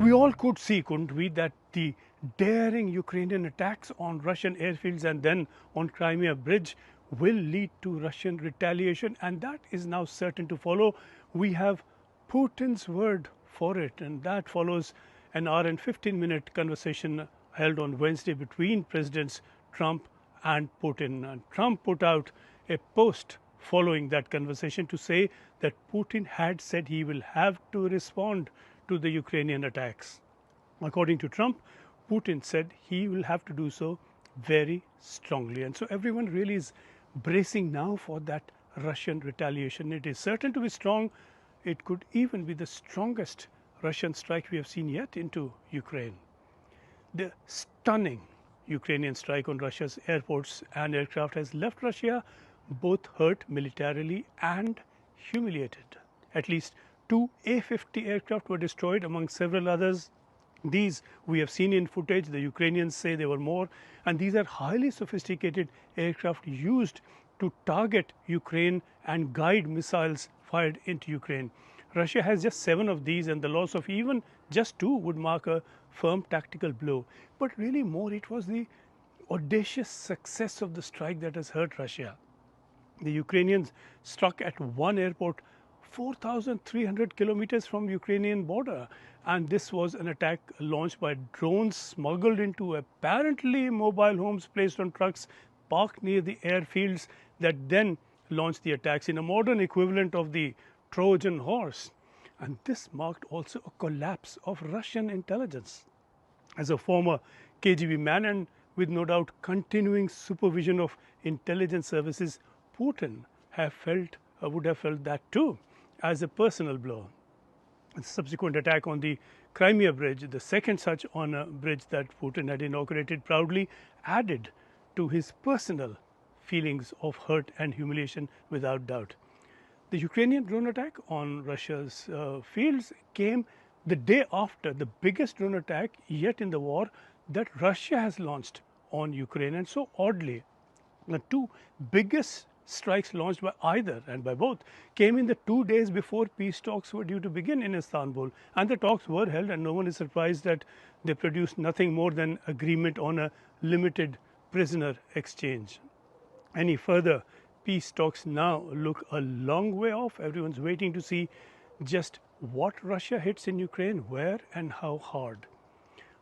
We all could see, couldn't we, that the daring Ukrainian attacks on Russian airfields and then on Crimea bridge will lead to Russian retaliation, and that is now certain to follow. We have Putin's word for it, and that follows an hour and 15-minute conversation held on Wednesday between Presidents Trump and Putin. And Trump put out a post following that conversation to say that Putin had said he will have to respond to the Ukrainian attacks. According to Trump, Putin said he will have to do so very strongly. And so everyone really is bracing now for that Russian retaliation. It is certain to be strong. It could even be the strongest Russian strike we have seen yet into Ukraine. The stunning Ukrainian strike on Russia's airports and aircraft has left Russia both hurt militarily and humiliated. At least 2 A-50 aircraft were destroyed among several others. These we have seen in footage. The Ukrainians say there were more, and these are highly sophisticated aircraft used to target Ukraine and guide missiles fired into Ukraine. Russia has just 7 of these, and the loss of even just 2 would mark a firm tactical blow. But really more, it was the audacious success of the strike that has hurt Russia. The Ukrainians struck at one airport 4,300 kilometers from Ukrainian border, and this was an attack launched by drones smuggled into apparently mobile homes placed on trucks parked near the airfields that then launched the attacks in a modern equivalent of the Trojan horse. And this marked also a collapse of Russian intelligence. As a former KGB man and with no doubt continuing supervision of intelligence services, Putin would have felt that too as a personal blow. The subsequent attack on the Crimea bridge, the second such on a bridge that Putin had inaugurated proudly, added to his personal feelings of hurt and humiliation without doubt. The Ukrainian drone attack on Russia's fields came the day after the biggest drone attack yet in the war that Russia has launched on Ukraine. And so oddly, the 2 biggest strikes launched by either and by both came in the 2 days before peace talks were due to begin in Istanbul. And the talks were held, and no one is surprised that they produced nothing more than agreement on a limited prisoner exchange. Any further peace talks now look a long way off. Everyone's waiting to see just what Russia hits in Ukraine, where and how hard.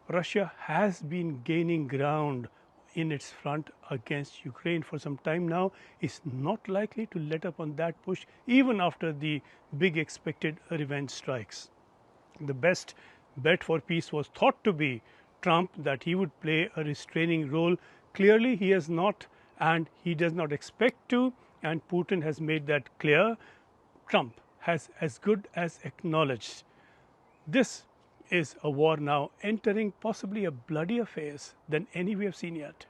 Russia has been gaining ground in its front against Ukraine for some time now, is not likely to let up on that push even after the big expected revenge strikes. The best bet for peace was thought to be Trump, that he would play a restraining role. Clearly he has not, and he does not expect to, and Putin has made that clear. Trump has as good as acknowledged this is a war now entering possibly a bloodier phase than any we have seen yet.